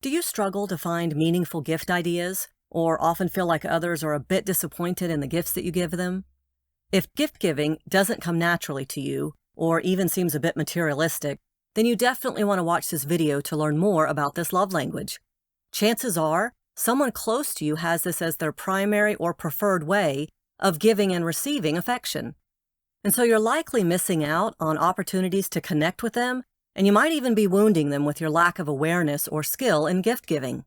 Do you struggle to find meaningful gift ideas, or often feel like others are a bit disappointed in the gifts that you give them? If gift giving doesn't come naturally to you, or even seems a bit materialistic, then you definitely want to watch this video to learn more about this love language. Chances are, someone close to you has this as their primary or preferred way of giving and receiving affection. And so you're likely missing out on opportunities to connect with them, and you might even be wounding them with your lack of awareness or skill in gift giving.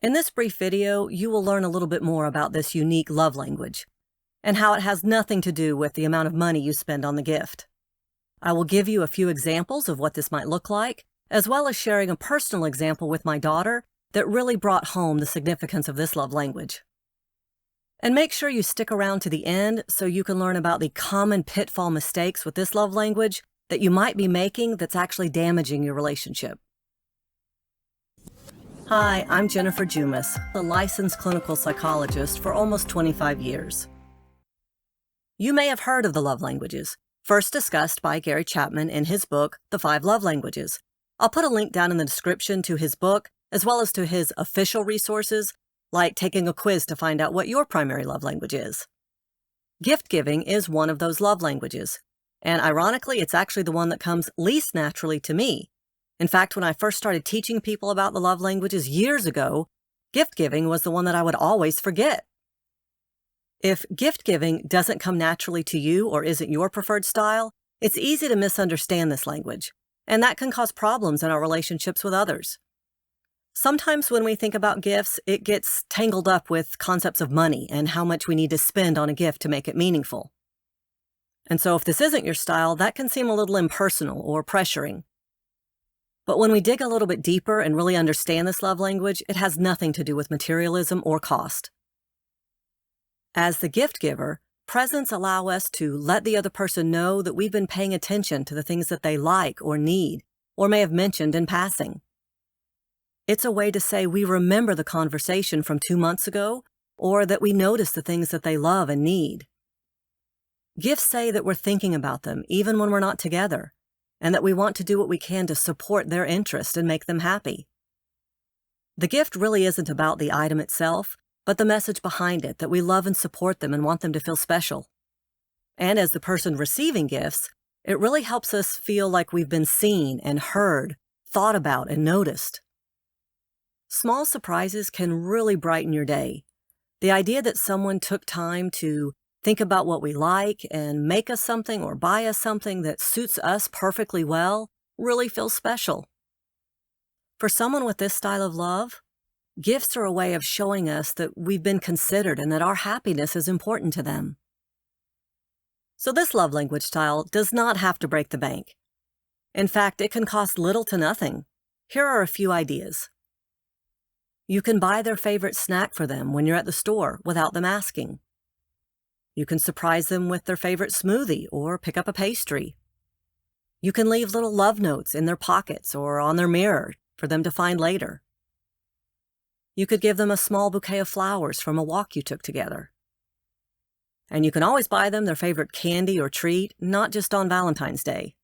In this brief video, you will learn a little bit more about this unique love language and how it has nothing to do with the amount of money you spend on the gift. I will give you a few examples of what this might look like, as well as sharing a personal example with my daughter that really brought home the significance of this love language. And make sure you stick around to the end so you can learn about the common pitfall mistakes with this love language that you might be making that's actually damaging your relationship. Hi, I'm Jennifer Jumis, a licensed clinical psychologist for almost 25 years. You may have heard of the love languages, first discussed by Gary Chapman in his book, The 5 Love Languages. I'll put a link down in the description to his book, as well as to his official resources, like taking a quiz to find out what your primary love language is. Gift giving is one of those love languages, and ironically, it's actually the one that comes least naturally to me. In fact, when I first started teaching people about the love languages years ago, gift giving was the one that I would always forget. If gift giving doesn't come naturally to you or isn't your preferred style, it's easy to misunderstand this language, and that can cause problems in our relationships with others. Sometimes when we think about gifts, it gets tangled up with concepts of money and how much we need to spend on a gift to make it meaningful. And so if this isn't your style, that can seem a little impersonal or pressuring. But when we dig a little bit deeper and really understand this love language, it has nothing to do with materialism or cost. As the gift giver, presents allow us to let the other person know that we've been paying attention to the things that they like or need, or may have mentioned in passing. It's a way to say we remember the conversation from 2 months ago, or that we notice the things that they love and need. Gifts say that we're thinking about them even when we're not together, and that we want to do what we can to support their interest and make them happy. The gift really isn't about the item itself, but the message behind it, that we love and support them and want them to feel special. And as the person receiving gifts, it really helps us feel like we've been seen and heard, thought about and noticed. Small surprises can really brighten your day. The idea that someone took time to think about what we like and make us something or buy us something that suits us perfectly well really feels special. For someone with this style of love, gifts are a way of showing us that we've been considered and that our happiness is important to them. So this love language style does not have to break the bank. In fact, it can cost little to nothing. Here are a few ideas. You can buy their favorite snack for them when you're at the store without them asking. You can surprise them with their favorite smoothie or pick up a pastry. You can leave little love notes in their pockets or on their mirror for them to find later. You could give them a small bouquet of flowers from a walk you took together. And you can always buy them their favorite candy or treat, not just on Valentine's Day.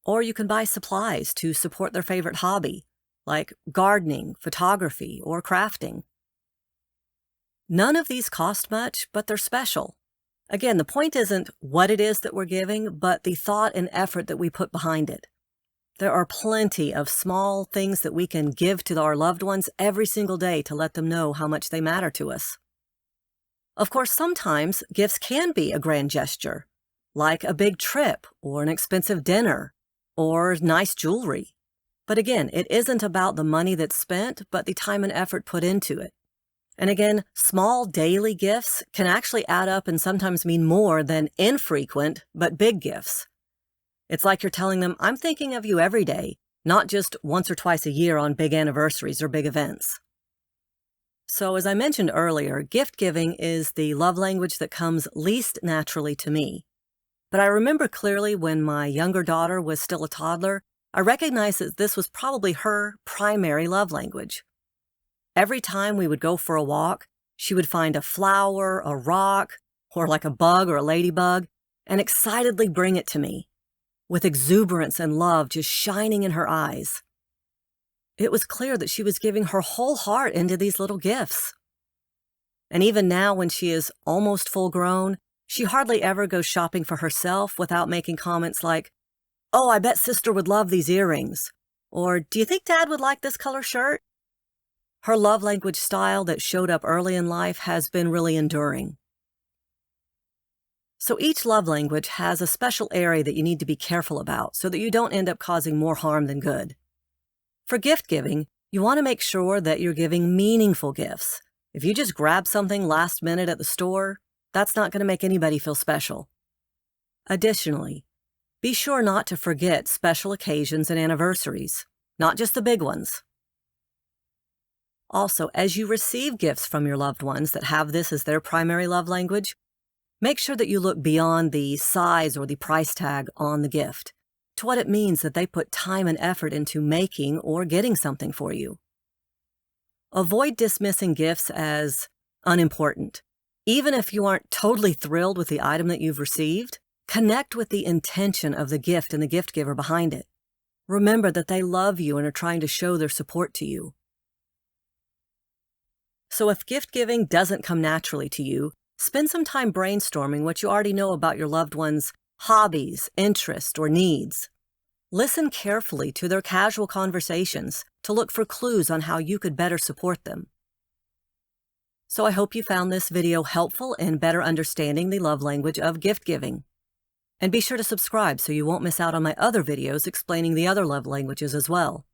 Or you can buy supplies to support their favorite hobby, like gardening, photography, or crafting. None of these cost much, but they're special. Again, the point isn't what it is that we're giving, but the thought and effort that we put behind it. There are plenty of small things that we can give to our loved ones every single day to let them know how much they matter to us. Of course, sometimes gifts can be a grand gesture, like a big trip or an expensive dinner or nice jewelry. But again, it isn't about the money that's spent, but the time and effort put into it. And again, small daily gifts can actually add up and sometimes mean more than infrequent but big gifts. It's like you're telling them, I'm thinking of you every day, not just once or twice a year on big anniversaries or big events. So as I mentioned earlier, gift giving is the love language that comes least naturally to me. But I remember clearly when my younger daughter was still a toddler, I recognized that this was probably her primary love language. Every time we would go for a walk, she would find a flower, a rock, or like a bug or a ladybug, and excitedly bring it to me, with exuberance and love just shining in her eyes. It was clear that she was giving her whole heart into these little gifts. And even now, when she is almost full grown, she hardly ever goes shopping for herself without making comments like, "Oh, I bet sister would love these earrings," or "Do you think dad would like this color shirt?" Her love language style that showed up early in life has been really enduring. So each love language has a special area that you need to be careful about so that you don't end up causing more harm than good. For gift giving, you want to make sure that you're giving meaningful gifts. If you just grab something last minute at the store, that's not going to make anybody feel special. Additionally, be sure not to forget special occasions and anniversaries, not just the big ones. Also, as you receive gifts from your loved ones that have this as their primary love language, make sure that you look beyond the size or the price tag on the gift to what it means that they put time and effort into making or getting something for you. Avoid dismissing gifts as unimportant. Even if you aren't totally thrilled with the item that you've received, connect with the intention of the gift and the gift giver behind it. Remember that they love you and are trying to show their support to you. So if gift giving doesn't come naturally to you, spend some time brainstorming what you already know about your loved one's hobbies, interests, or needs. Listen carefully to their casual conversations to look for clues on how you could better support them. So I hope you found this video helpful in better understanding the love language of gift giving. And be sure to subscribe so you won't miss out on my other videos explaining the other love languages as well.